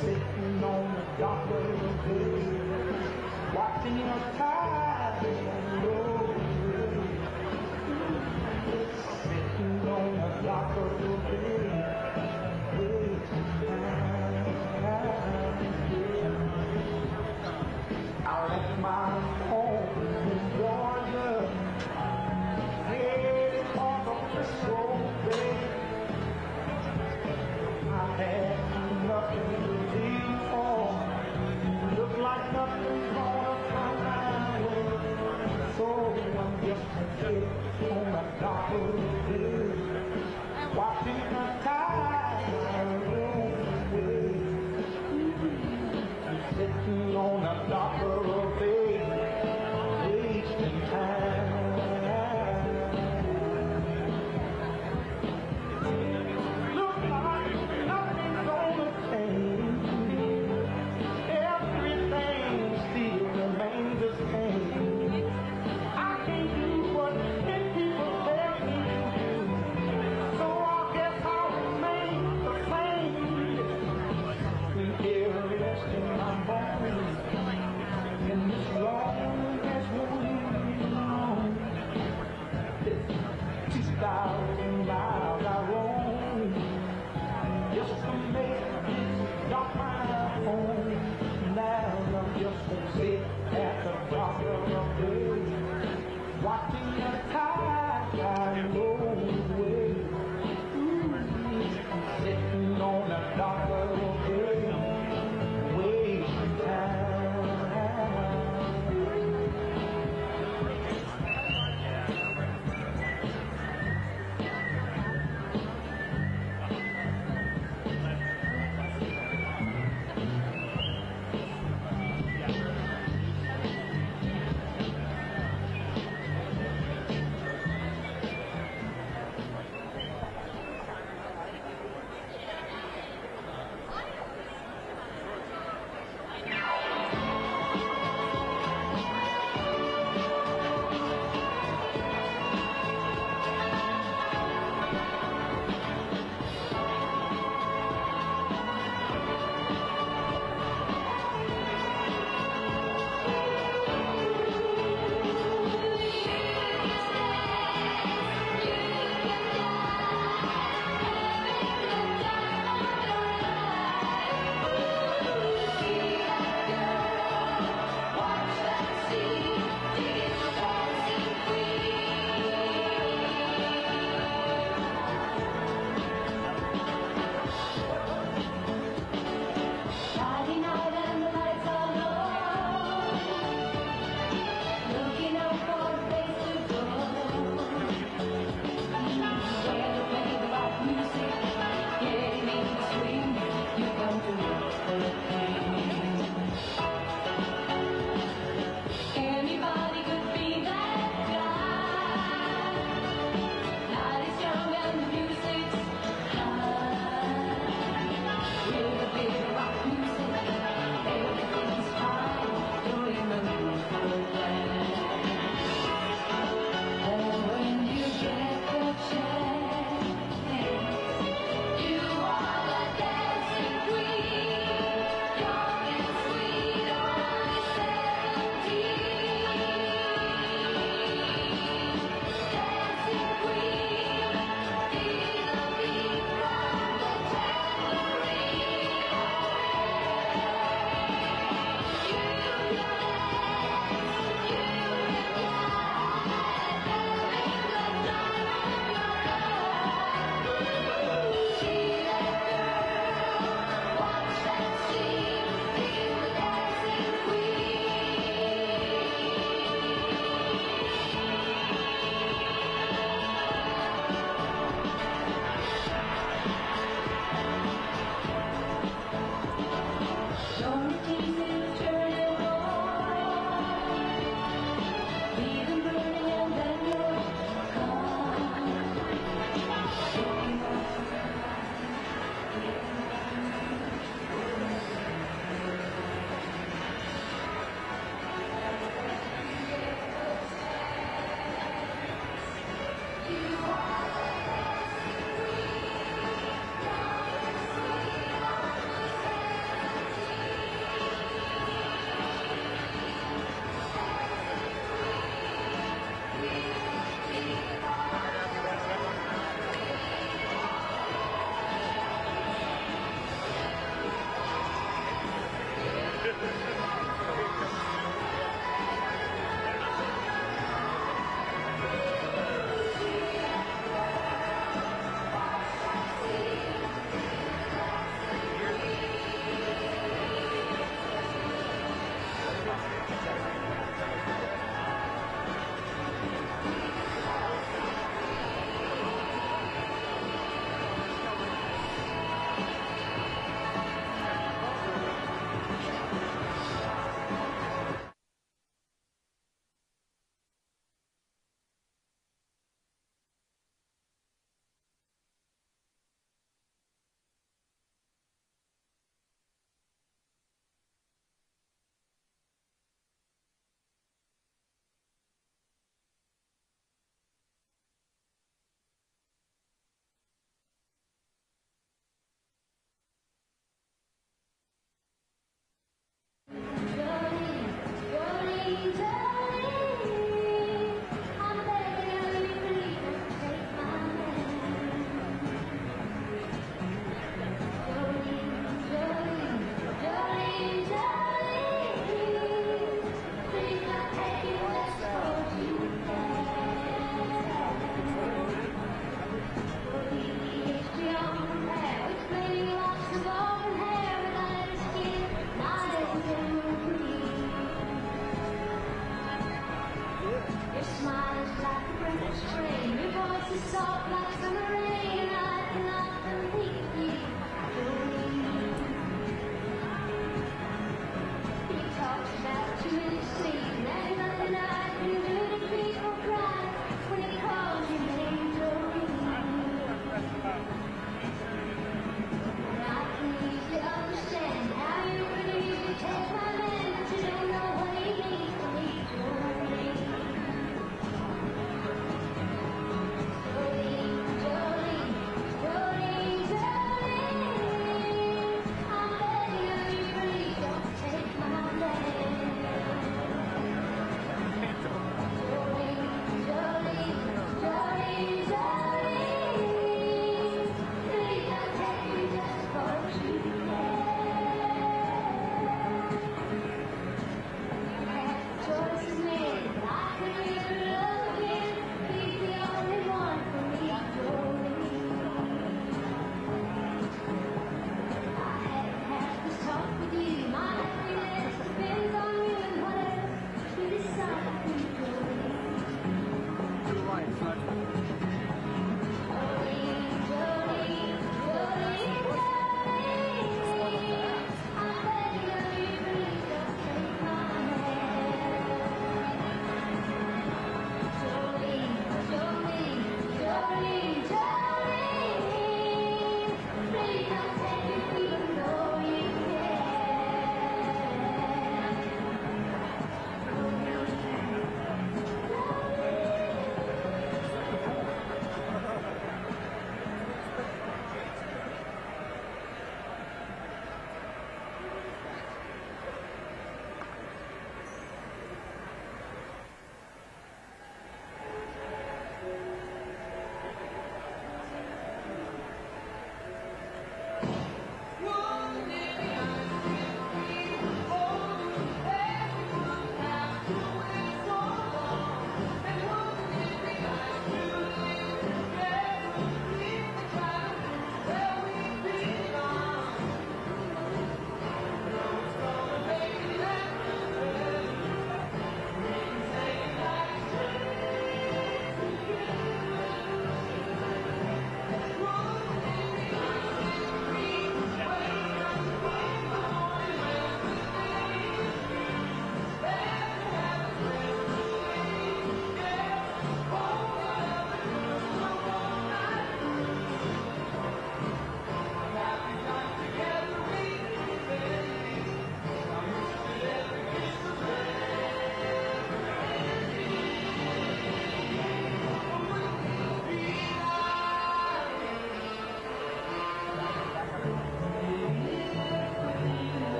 Sitting on the dock of the bay, watching the tide Sitting on the dock of the bay, I left my home in Georgia, headed for the Frisco Bay. I had nothing to live for, looked like nothing's gonna come my way. So I'm just a kid on the dock of the bay, watching the tide roll away. Sitting on the dock of the bay, wasting time. Look like nothing's gonna change. Everything still remains the same. I can't do what 10 people tell me to do, so I guess I'll soft like summer rain, I cannot completely believe. He talks about you in his sleep, and there's nothing I can do to keep from crying when he calls you Major. I can easily understand how you really usually take my man, but you don't know what he needs to me to me. Jolene, Jolene,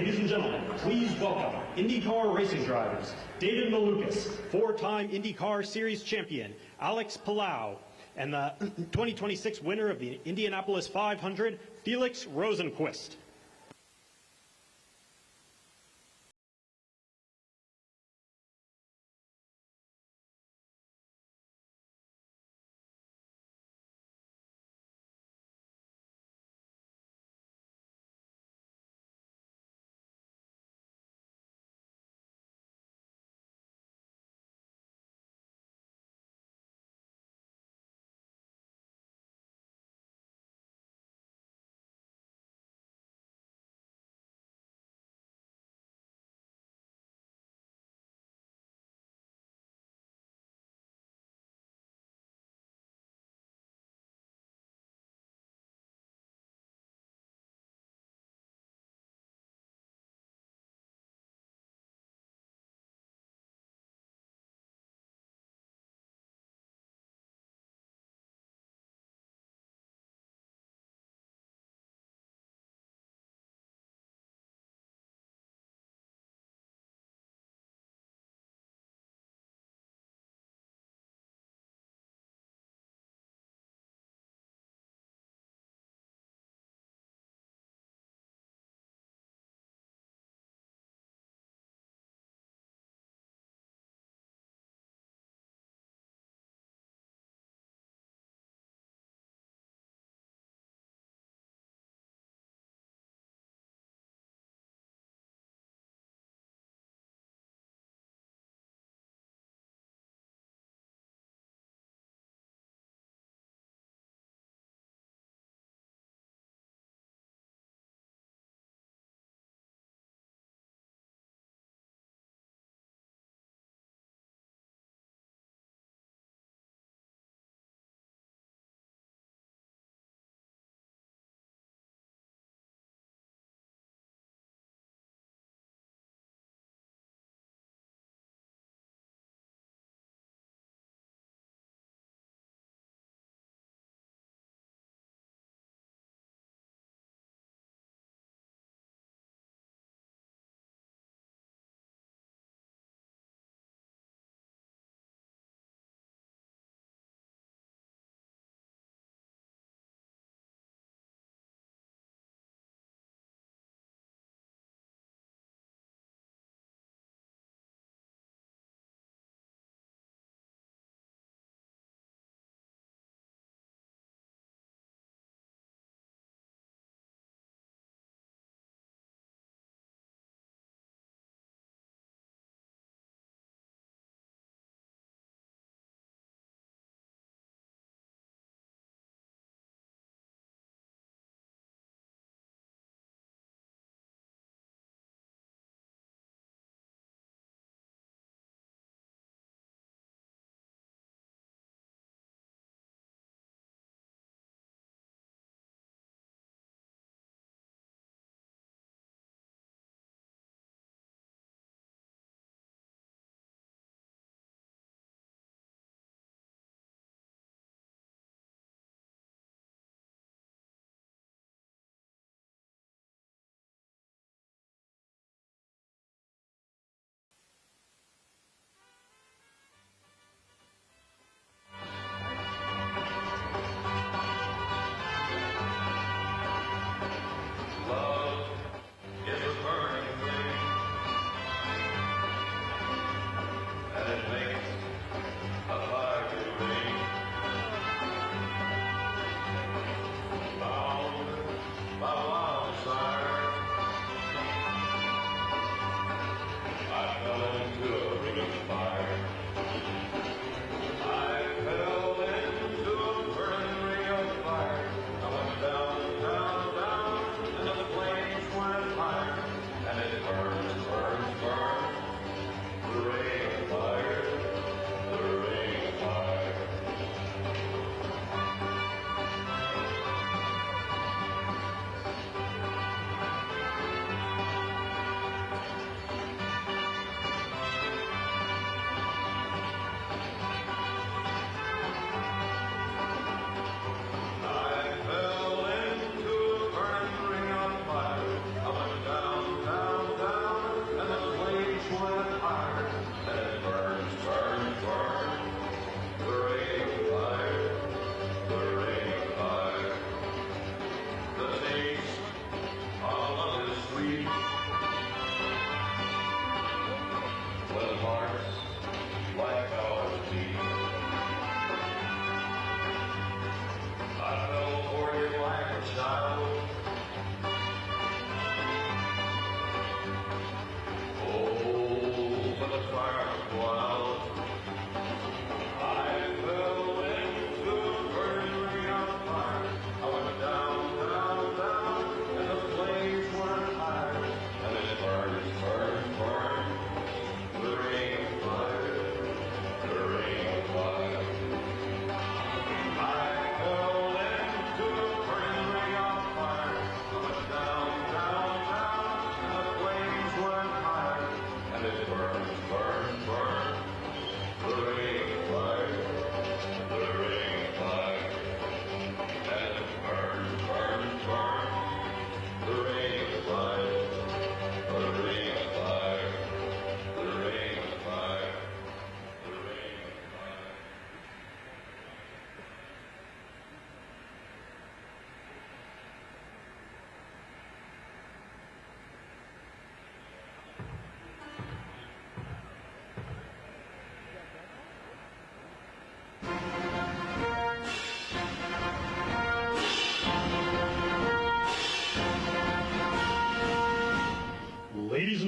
Ladies and gentlemen, please welcome IndyCar racing drivers, David Malukas, 4-time IndyCar Series champion, Alex Palau, and the 2026 winner of the Indianapolis 500, Felix Rosenquist.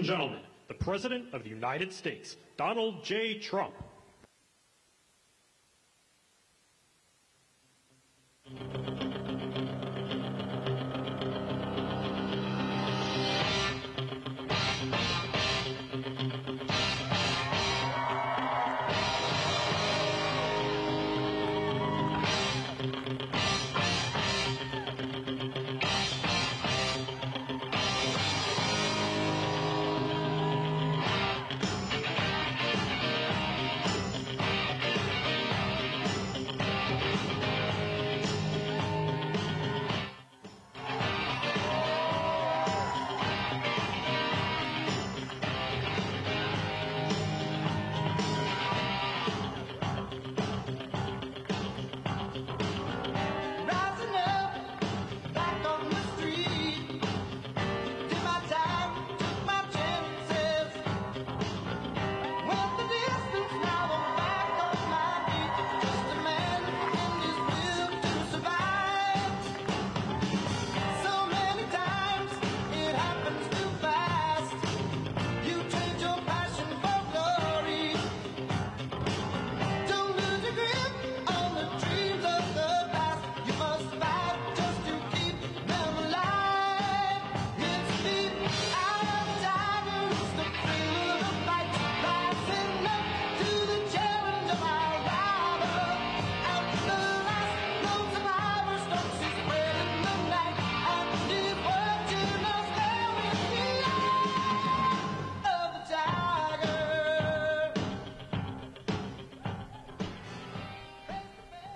and gentlemen, the President of the United States, Donald J. Trump.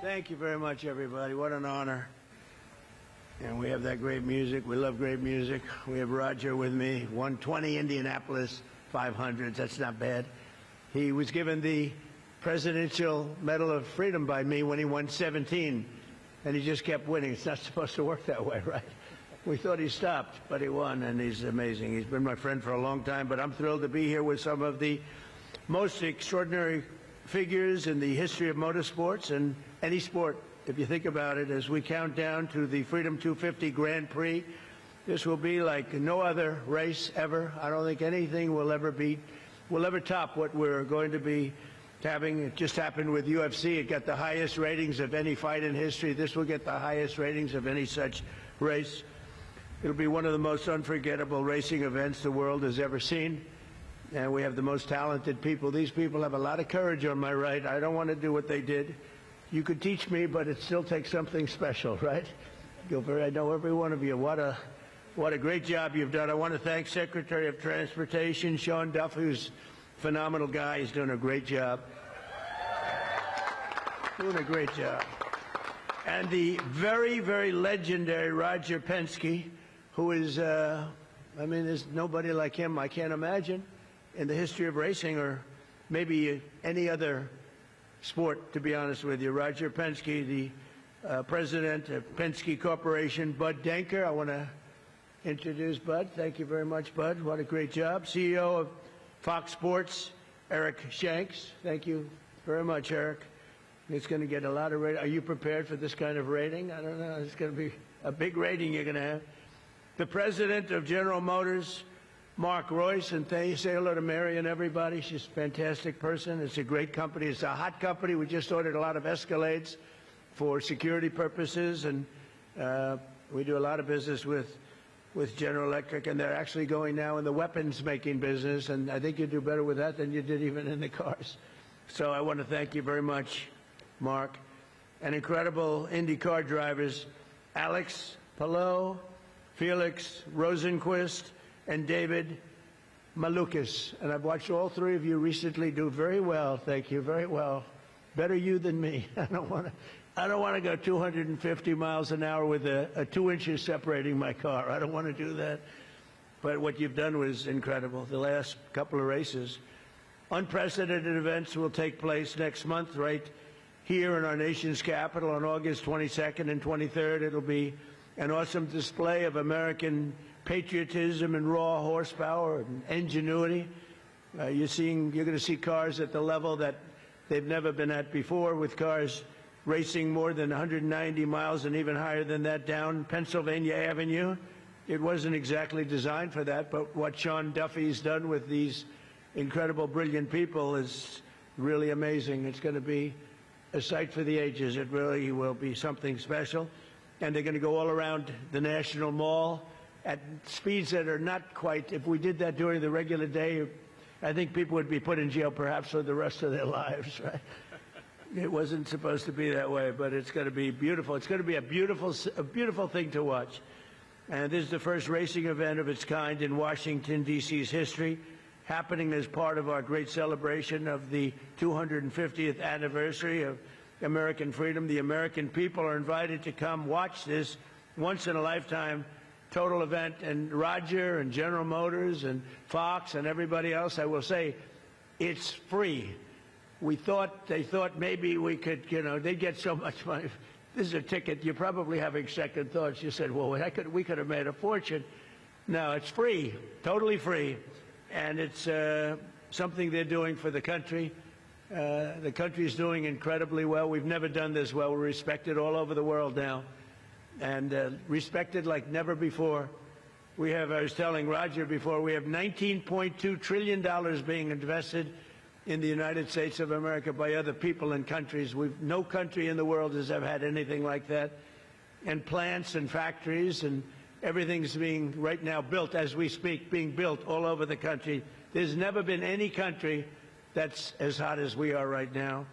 Thank you very much, everybody. What an honor. And we have that great music. We love great music. We have Roger with me, won 20 Indianapolis 500s. That's not bad. He was given the Presidential Medal of Freedom by me when he won 17, and he just kept winning. It's not supposed to work that way, right? We thought he stopped, but he won, and he's amazing. He's been my friend for a long time, but I'm thrilled to be here with some of the most extraordinary figures in the history of motorsports and any sport, if you think about it, as we count down to the Freedom 250 Grand Prix. This will be like no other race ever. I don't think anything will ever top what we're going to be having. It just happened with UFC. It got the highest ratings of any fight in history. This will get the highest ratings of any such race. It'll be one of the most unforgettable racing events the world has ever seen. And we have the most talented people. These people have a lot of courage on my right. I don't want to do what they did. You could teach me, but it still takes something special, right? Gilbert, I know every one of you. What a great job you've done. I want to thank Secretary of Transportation, Sean Duffy, who's a phenomenal guy. He's doing a great job. Doing a great job. And the very, very legendary Roger Penske, who is, I mean, there's nobody like him, I can't imagine, in the history of racing or maybe any other sport, to be honest with you. Roger Penske, the president of Penske Corporation. Bud Denker, I want to introduce Bud. Thank you very much, Bud. What a great job. CEO of Fox Sports, Eric Shanks. Thank you very much, Eric. It's going to get a lot of rating. Are you prepared for this kind of rating? I don't know. It's going to be a big rating you're going to have. The president of General Motors, Mark Royce, and say hello to Mary and everybody. She's a fantastic person. It's a great company. It's a hot company. We just ordered a lot of Escalades for security purposes, and we do a lot of business with General Electric, and they're actually going now in the weapons-making business, and I think you do better with that than you did even in the cars. So I want to thank you very much, Mark. And incredible IndyCar drivers, Alex Palou, Felix Rosenquist, and David Malukas. And I've watched all three of you recently do very well. Thank you, very well. Better you than me. I don't want to go 250 miles an hour with a 2 inches separating my car. I don't want to do that. But what you've done was incredible. The last couple of races. Unprecedented events will take place next month right here in our nation's capital on August 22nd and 23rd. It'll be an awesome display of American patriotism and raw horsepower and ingenuity. You're going to see cars at the level that they've never been at before, with cars racing more than 190 miles and even higher than that down Pennsylvania Avenue. It wasn't exactly designed for that, but what Sean Duffy's done with these incredible, brilliant people is really amazing. It's going to be a sight for the ages. It really will be something special. And they're going to go all around the National Mall at speeds that are not quite, if we did that during the regular day, I think people would be put in jail perhaps for the rest of their lives, right? It wasn't supposed to be that way, but it's going to be beautiful. It's going to be a beautiful thing to watch. And this is the first racing event of its kind in Washington, D.C.'s history, happening as part of our great celebration of the 250th anniversary of American freedom. The American people are invited to come watch this once-in-a-lifetime total event. And Roger and General Motors and Fox and everybody else, I will say, it's free. They thought maybe we could, they'd get so much money. This is a ticket. You're probably having second thoughts. You said, well, we could have made a fortune. No, it's free, totally free. And it's something they're doing for the country. The country is doing incredibly well. We've never done this well. We're respected all over the world now, and respected like never before. We have, I was telling Roger before, we have $19.2 trillion being invested in the United States of America by other people and countries. No country in the world has ever had anything like that. And plants and factories and everything's being right now built as we speak, being built all over the country. There's never been any country that's as hot as we are right now.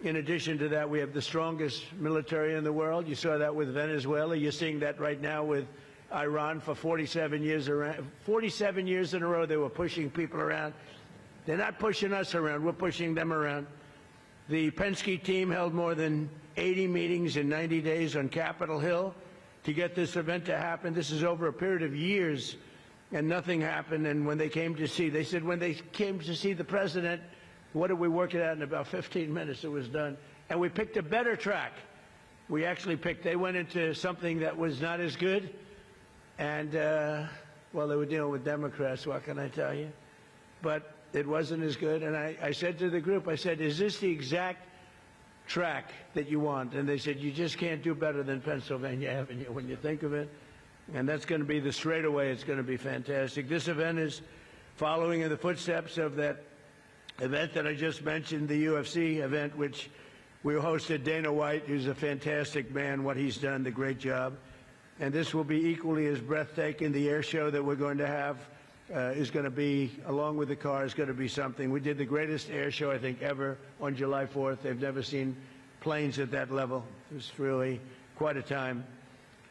In addition to that, we have the strongest military in the world. You saw that with Venezuela. You're seeing that right now with Iran for 47 years around. 47 years in a row they were pushing people around. They're not pushing us around. We're pushing them around. The Penske team held more than 80 meetings in 90 days on Capitol Hill to get this event to happen. This is over a period of years, and nothing happened. And when they came to see, they said when they came to see the president, what did we work it out in about 15 minutes? It was done. And we picked a better track. We actually they went into something that was not as good. And, well, they were dealing with Democrats, what can I tell you? But it wasn't as good. And I said to the group, I said, is this the exact track that you want? And they said, you just can't do better than Pennsylvania Avenue when you think of it. And that's going to be the straightaway. It's going to be fantastic. This event is following in the footsteps of that event that I just mentioned, the UFC event, which we hosted. Dana White, who's a fantastic man, what he's done, the great job. And this will be equally as breathtaking. The air show that we're going to have is going to be, along with the car, is going to be something. We did the greatest air show, I think, ever on July 4th. They've never seen planes at that level. It was really quite a time.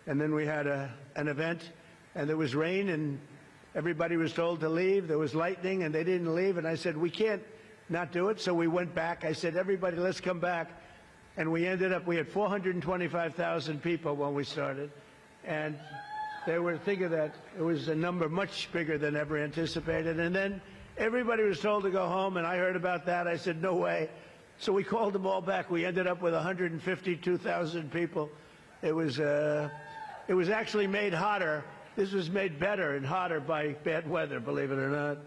And then we had an event, and there was rain, and everybody was told to leave. There was lightning, and they didn't leave. And I said, we can't not do it. So we went back. I said, everybody, let's come back. And we ended up, we had 425,000 people when we started. And they were, think of that, it was a number much bigger than ever anticipated. And then everybody was told to go home, and I heard about that. I said, no way. So we called them all back. We ended up with 152,000 people. It was actually made hotter. This was made better and hotter by bad weather, believe it or not.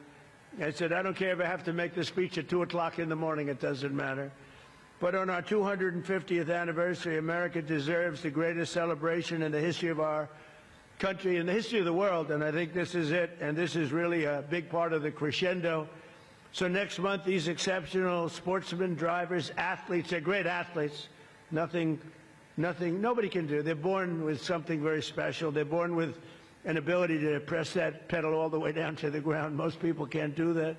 I said, I don't care if I have to make the speech at 2 o'clock in the morning. It doesn't matter. But on our 250th anniversary, America deserves the greatest celebration in the history of our country, in the history of the world, and I think this is it, and this is really a big part of the crescendo. So next month, these exceptional sportsmen, drivers, athletes, they're great athletes. Nobody can do. They're born with something very special. They're born with an ability to press that pedal all the way down to the ground. Most people can't do that.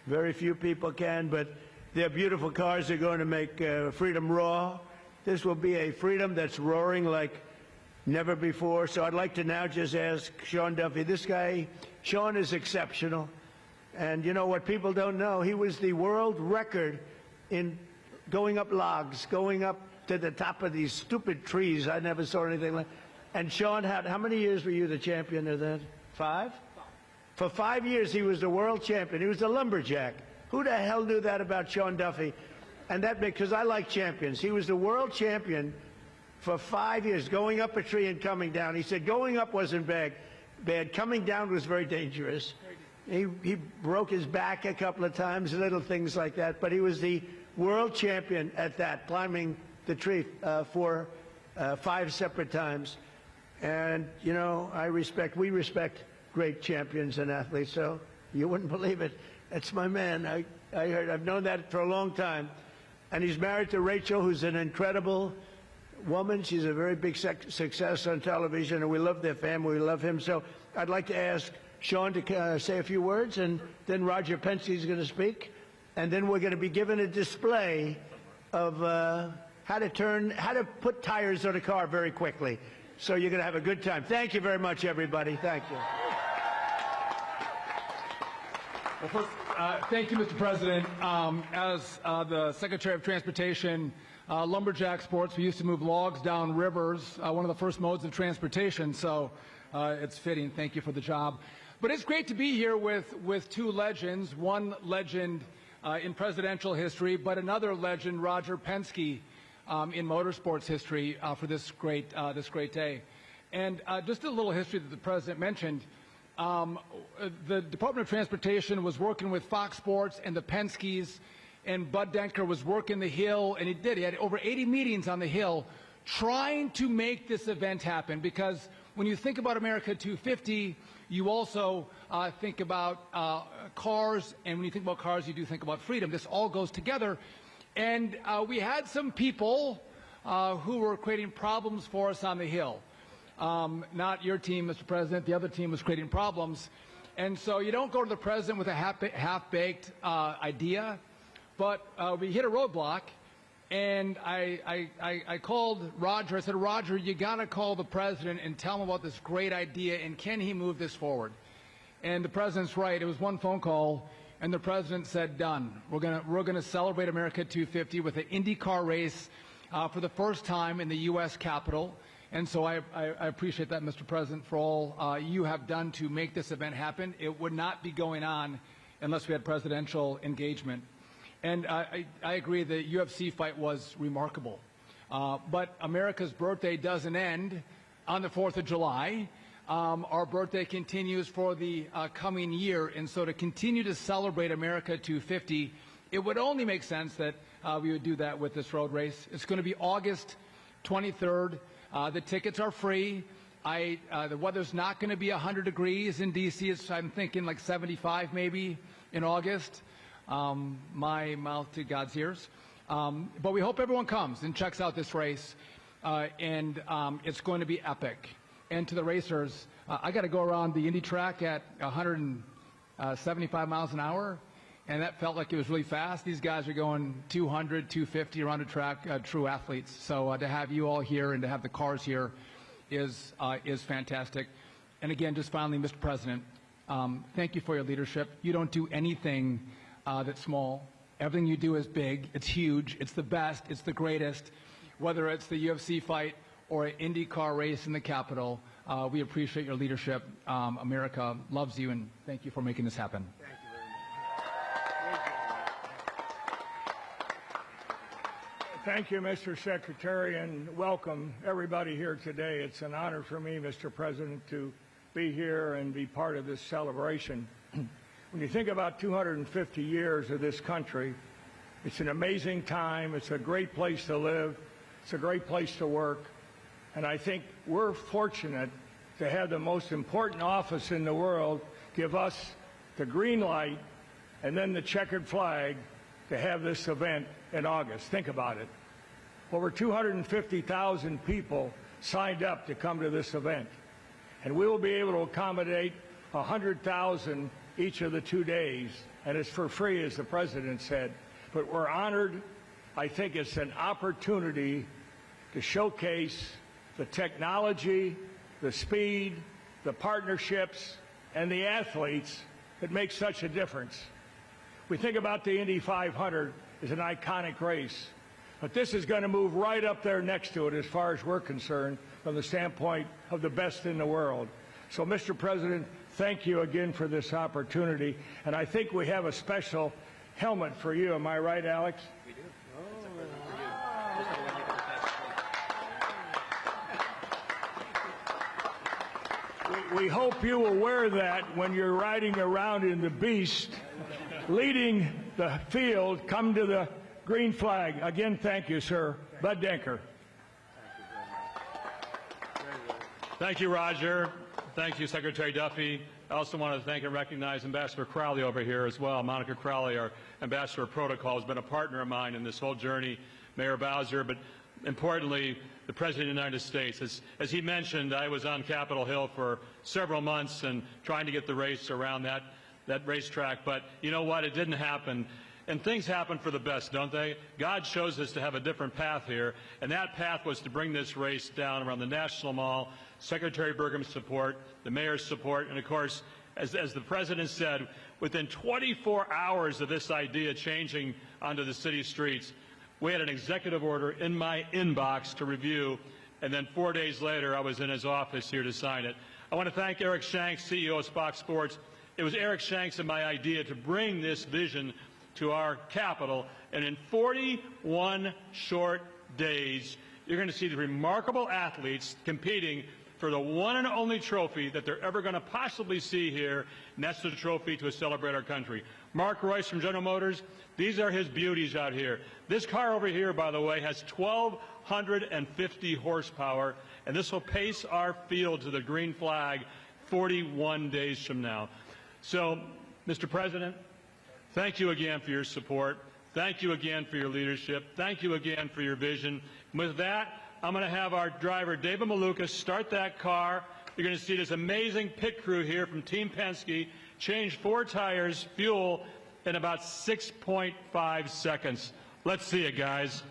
Very few people can, but their beautiful cars are going to make freedom roar. This will be a freedom that's roaring like never before. So I'd like to now just ask Sean Duffy. This guy, Sean, is exceptional. And you know what people don't know? He was the world record in going up logs, going up to the top of these stupid trees. I never saw anything like. And Sean had, how many years were you the champion of that? 5? For 5 years he was the world champion. He was a lumberjack. Who the hell knew that about Sean Duffy? And that because I like champions. He was the world champion for 5 years, going up a tree and coming down. He said going up wasn't bad. Coming down was very dangerous. He broke his back a couple of times, little things like that. But he was the world champion at that, climbing the tree for 5 separate times. And, you know, we respect great champions and athletes, so you wouldn't believe it. That's my man. I've known that for a long time. And he's married to Rachel, who's an incredible woman. She's a very big success on television, and we love their family. We love him. So I'd like to ask Sean to say a few words, and then Roger Penske is going to speak. And then we're going to be given a display of how to put tires on a car very quickly. So you're going to have a good time. Thank you very much, everybody. Thank you. Well, first, thank you, Mr. President. As the Secretary of Transportation, lumberjack sports, we used to move logs down rivers, one of the first modes of transportation, so it's fitting. Thank you for the job. But it's great to be here with two legends, one legend in presidential history, but another legend, Roger Penske, in motorsports history for this great day. And just a little history that the President mentioned. The Department of Transportation was working with Fox Sports and the Penskes, and Bud Denker was working the Hill, and he had over 80 meetings on the Hill trying to make this event happen, because when you think about America 250, you also think about cars, and when you think about cars, you do think about freedom. This all goes together, and we had some people who were creating problems for us on the Hill. Not your team, Mr. President. The other team was creating problems. And so you don't go to the President with a half-baked idea, but we hit a roadblock, and I called Roger. I said, Roger, you got to call the President and tell him about this great idea, and can he move this forward? And the President's right. It was one phone call, and the President said, done. We're gonna celebrate America 250 with an IndyCar race for the first time in the U.S. Capitol. And so I appreciate that, Mr. President, for all you have done to make this event happen. It would not be going on unless we had presidential engagement. And I agree the UFC fight was remarkable. But America's birthday doesn't end on the 4th of July. Our birthday continues for the coming year. And so to continue to celebrate America 250, it would only make sense that we would do that with this road race. It's going to be August 23rd. The tickets are free. The weather's not going to be 100 degrees in D.C. I'm thinking like 75 maybe in August. My mouth to God's ears. But we hope everyone comes and checks out this race. And it's going to be epic. And to the racers, I got to go around the Indy track at 175 miles an hour. And that felt like it was really fast. These guys are going 200, 250 around the track, true athletes. So to have you all here and to have the cars here is fantastic. And again, just finally, Mr. President, thank you for your leadership. You don't do anything that's small. Everything you do is big. It's huge. It's the best. It's the greatest. Whether it's the UFC fight or an IndyCar race in the Capitol, we appreciate your leadership. America loves you, and thank you for making this happen. Thank you, Mr. Secretary, and welcome everybody here today. It's an honor for me, Mr. President, to be here and be part of this celebration. When you think about 250 years of this country, it's an amazing time. It's a great place to live. It's a great place to work. And I think we're fortunate to have the most important office in the world give us the green light and then the checkered flag to have this event in August. Think about it. Over 250,000 people signed up to come to this event. And we will be able to accommodate 100,000 each of the 2 days. And it's for free, as the President said. But we're honored. I think it's an opportunity to showcase the technology, the speed, the partnerships, and the athletes that make such a difference. We think about the Indy 500 as an iconic race, but this is going to move right up there next to it as far as we're concerned from the standpoint of the best in the world. So, Mr. President, thank you again for this opportunity, and I think we have a special helmet for you. Am I right, Alex? We do. We hope you will wear that when you're riding around in the Beast, leading the field. Come to the green flag. Again, thank you, sir. Bud Denker. Thank you, Roger. Thank you, Secretary Duffy. I also want to thank and recognize Ambassador Crowley over here as well. Monica Crowley, our Ambassador of Protocol, has been a partner of mine in this whole journey. Mayor Bowser, but importantly, the President of the United States. As he mentioned, I was on Capitol Hill for several months and trying to get the race around that racetrack. But you know what? It didn't happen. And things happen for the best, don't they? God chose us to have a different path here, and that path was to bring this race down around the National Mall, Secretary Burgum's support, the mayor's support, and of course, as the President said, within 24 hours of this idea changing onto the city streets, we had an executive order in my inbox to review, and then 4 days later, I was in his office here to sign it. I want to thank Eric Shanks, CEO of Fox Sports. It was Eric Shanks and my idea to bring this vision to our capital, and in 41 short days, you're going to see the remarkable athletes competing for the one and only trophy that they're ever going to possibly see here, and that's the trophy to celebrate our country. Mark Royce from General Motors, these are his beauties out here. This car over here, by the way, has 1,250 horsepower, and this will pace our field to the green flag 41 days from now. So, Mr. President, thank you again for your support. Thank you again for your leadership. Thank you again for your vision. With that, I'm going to have our driver, David Malukas, start that car. You're going to see this amazing pit crew here from Team Penske change 4 tires, fuel, in about 6.5 seconds. Let's see it, guys.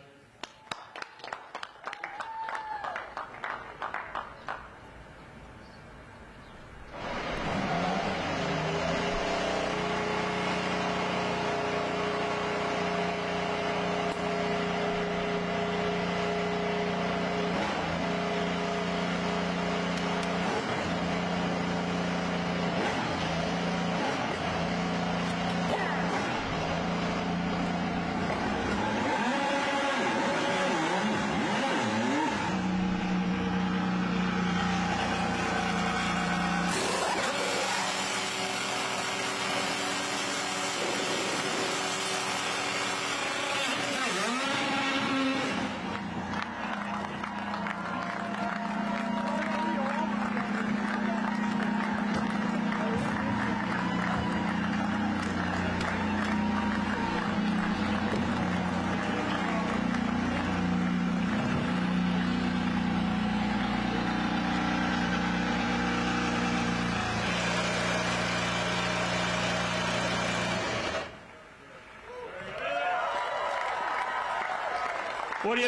What do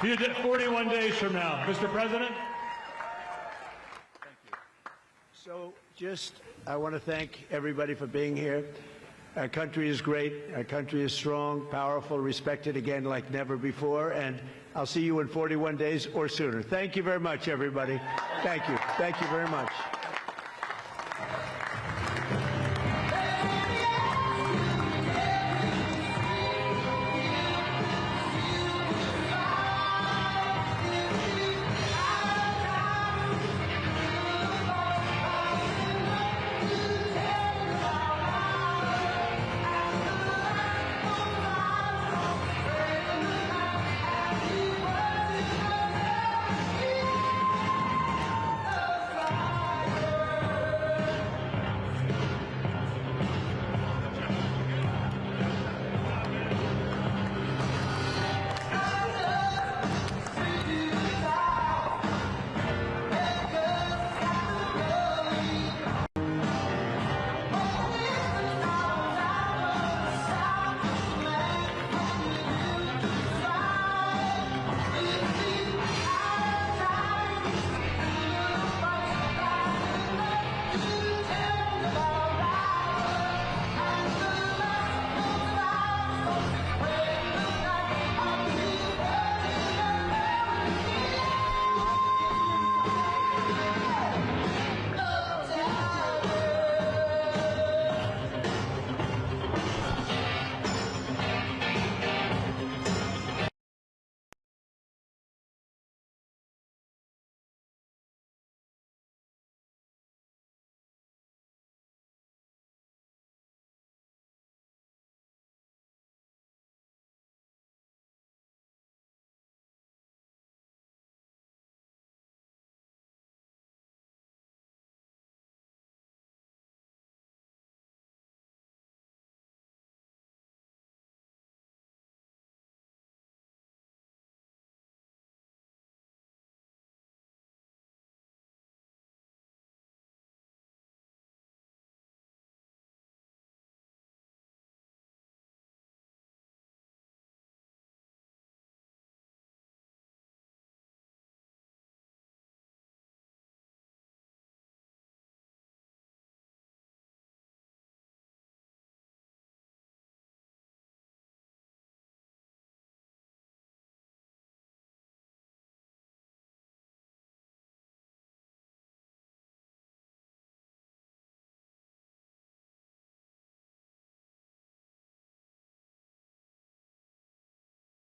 you think? 41 days from now, Mr. President? Thank you. So I want to thank everybody for being here. Our country is great. Our country is strong, powerful, respected again like never before. And I'll see you in 41 days or sooner. Thank you very much, everybody. Thank you. Thank you very much.